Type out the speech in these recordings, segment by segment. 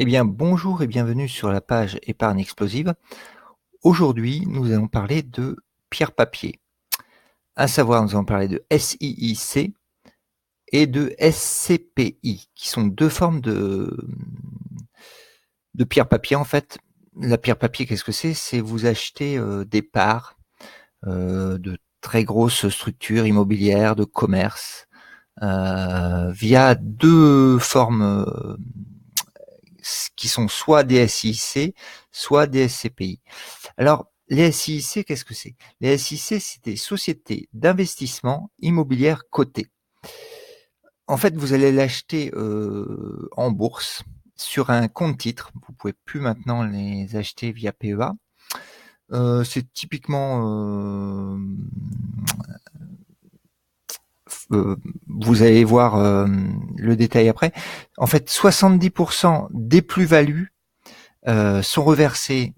Eh bien, bonjour et bienvenue sur la page Épargne explosive. Aujourd'hui, nous allons parler de pierre-papier. À savoir, nous allons parler de SIIC et de SCPI, qui sont deux formes de pierre-papier. En fait, la pierre-papier, qu'est-ce que c'est? C'est vous acheter des parts de très grosses structures immobilières, de commerce, via deux formes qui sont soit des SIIC, soit des SCPI. Alors, les SIIC, qu'est-ce que c'est? Les SIIC, c'est des sociétés d'investissement immobilière cotées. En fait, vous allez l'acheter en bourse sur un compte titre. Vous pouvez plus maintenant les acheter via PEA. C'est typiquement vous allez voir le détail après. En fait, 70% des plus-values sont reversées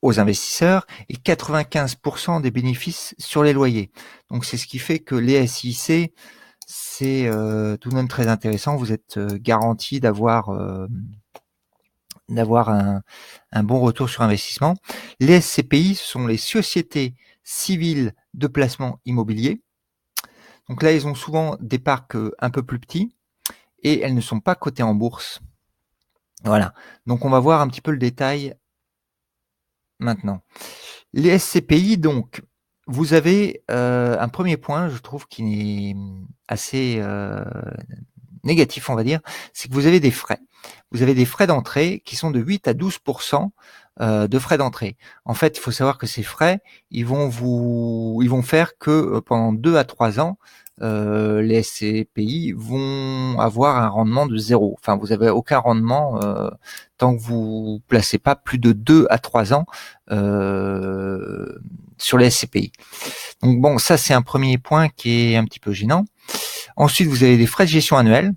aux investisseurs et 95% des bénéfices sur les loyers. Donc c'est ce qui fait que les SIC, c'est tout de même très intéressant. Vous êtes garanti d'avoir un bon retour sur investissement. Les SCPI, ce sont les sociétés civiles de placement immobilier. Donc là, ils ont souvent des parcs un peu plus petits et elles ne sont pas cotées en bourse. Voilà. Donc on va voir un petit peu le détail maintenant. Les SCPI, donc, vous avez un premier point, je trouve, qui est assez négatif, on va dire, c'est que vous avez des frais. Vous avez des frais d'entrée qui sont de 8 à 12% de frais d'entrée. En fait, il faut savoir que ces frais, ils vont faire que pendant 2 à 3 ans, les SCPI vont avoir un rendement de zéro. Enfin, vous avez aucun rendement tant que vous placez pas plus de 2 à 3 ans sur les SCPI. Donc bon, ça c'est un premier point qui est un petit peu gênant. Ensuite, vous avez des frais de gestion annuels.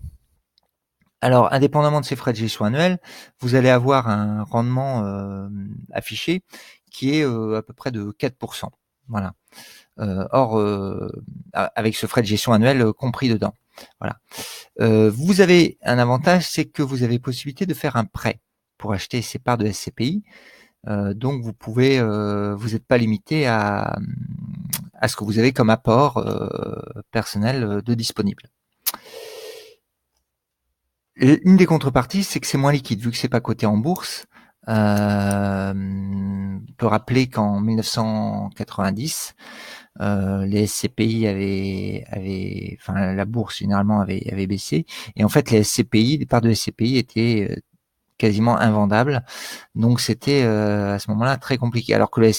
Alors, indépendamment de ces frais de gestion annuels, vous allez avoir un rendement affiché qui est à peu près de 4%. Voilà. Or, avec ce frais de gestion annuel compris dedans. Voilà. Vous avez un avantage, c'est que vous avez possibilité de faire un prêt pour acheter ces parts de SCPI. Donc, vous pouvez, vous n'êtes pas limité à ce que vous avez comme apport personnel de disponible. Une des contreparties, c'est que c'est moins liquide, vu que c'est pas coté en bourse. On peut rappeler qu'en 1990, les SCPI enfin la bourse généralement avait baissé, et en fait les SCPI, des parts de SCPI étaient quasiment invendables, donc c'était à ce moment-là très compliqué. Alors que les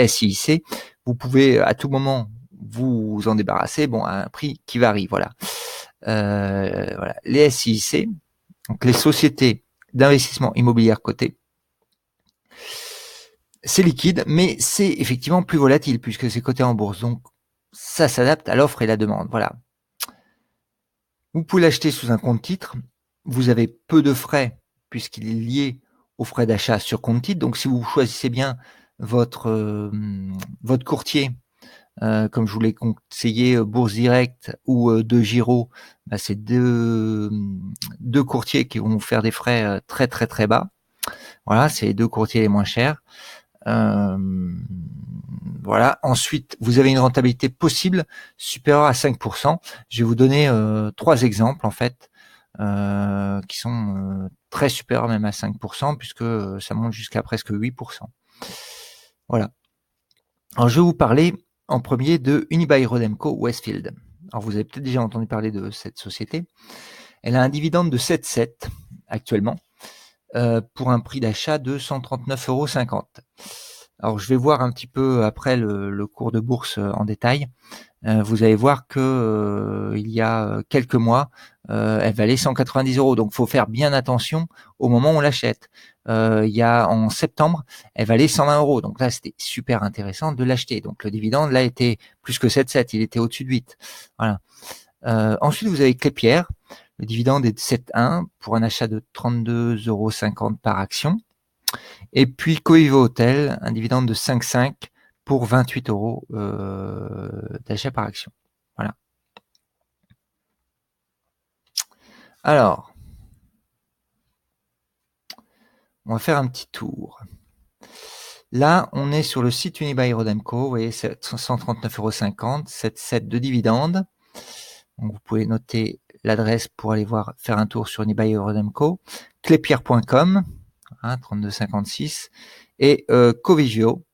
SIIC, vous pouvez à tout moment vous en débarrasser, bon à un prix qui varie, voilà. Voilà. Les SIIC, donc les sociétés d'investissement immobilier cotées, c'est liquide, mais c'est effectivement plus volatile puisque c'est coté en bourse. Donc ça s'adapte à l'offre et la demande. Voilà. Vous pouvez l'acheter sous un compte titre. Vous avez peu de frais puisqu'il est lié aux frais d'achat sur compte titre. Donc si vous choisissez bien votre courtier, comme je vous l'ai conseillé, Bourse Direct ou De Giro, bah, c'est deux courtiers qui vont vous faire des frais très très très bas. Voilà, c'est les deux courtiers les moins chers. Voilà. Ensuite, vous avez une rentabilité possible supérieure à 5%. Je vais vous donner 3 exemples en fait qui sont très supérieurs même à 5% puisque ça monte jusqu'à presque 8%. Voilà. Alors je vais vous parler en premier de Unibail-Rodamco Westfield. Alors vous avez peut-être déjà entendu parler de cette société. Elle a un dividende de 7,7 actuellement pour un prix d'achat de 139,50 €. Alors je vais voir un petit peu après le cours de bourse en détail. Vous allez voir que il y a quelques mois, elle valait 190 €. Donc faut faire bien attention au moment où on l'achète. Il y a en septembre, elle valait 120 €. Donc là, c'était super intéressant de l'acheter. Donc le dividende là était plus que 7,7, il était au-dessus de 8. Voilà. Ensuite, vous avez Klépierre. Le dividende est de 7,1 pour un achat de 32,50 € par action. Et puis Coivo Hotel, un dividende de 5,5 pour 28 € d'achat par action. Voilà. Alors, On va faire un petit tour. Là, on est sur le site Unibail-Rodamco. Vous voyez, c'est 139,50 €, 7,7 de dividendes. Donc, vous pouvez noter l'adresse pour aller voir, faire un tour sur Unibail-Rodamco. Clépierre.com, 32,56. Et Covivio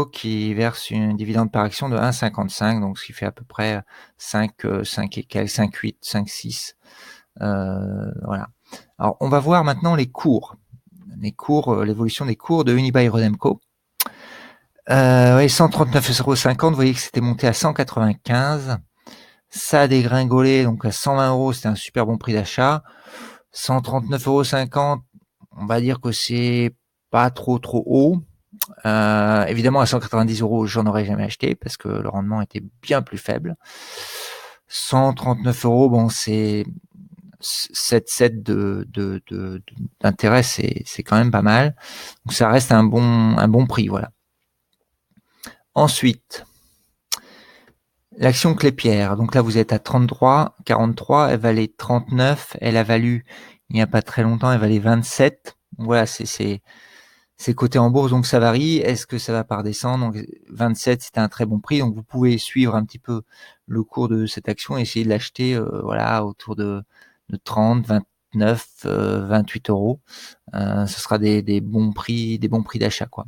qui verse une dividende par action de 1,55, donc ce qui fait à peu près 5 et quelques, 5,8, 5,6. Voilà. Alors, on va voir maintenant les cours, l'évolution des cours de Unibail-Rodamco. 139,50 €, vous voyez que c'était monté à 195. Ça a dégringolé, donc à 120 €, c'était un super bon prix d'achat. 139,50 €, on va dire que c'est pas trop haut. Évidemment, à 190 €, j'en aurais jamais acheté parce que le rendement était bien plus faible. 139 €, bon, c'est 7,7 d'intérêt, c'est quand même pas mal. Donc ça reste un bon prix, voilà. Ensuite, l'action Clépierre. Donc là, vous êtes à 33,43. Elle valait 39. Elle a valu, il n'y a pas très longtemps, elle valait 27. Donc voilà, c'est coté en bourse, donc ça varie. Est-ce que ça va pas redescendre? Donc 27, c'était un très bon prix. Donc vous pouvez suivre un petit peu le cours de cette action et essayer de l'acheter, voilà, autour de 30, 29, 28 €. Ce sera des bons prix d'achat, quoi.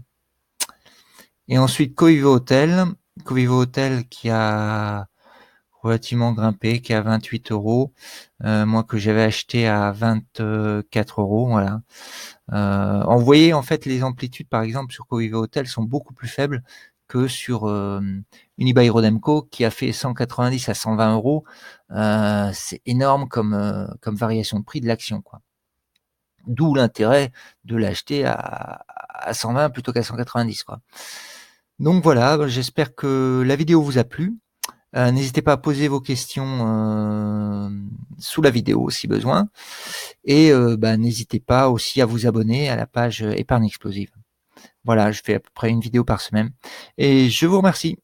Et ensuite, Covivio Hôtel qui a relativement grimpé, qui est à 28 €. Moi que j'avais acheté à 24 €, voilà. On voyait en fait les amplitudes, par exemple sur Covivio Hôtel, sont beaucoup plus faibles que sur Unibail-Rodamco, qui a fait 190 à 120 €. C'est énorme comme variation de prix de l'action, quoi. D'où l'intérêt de l'acheter à 120 plutôt qu'à 190, quoi. Donc voilà, j'espère que la vidéo vous a plu. N'hésitez pas à poser vos questions sous la vidéo si besoin. Et n'hésitez pas aussi à vous abonner à la page Épargne Explosive. Voilà, je fais à peu près une vidéo par semaine. Et je vous remercie.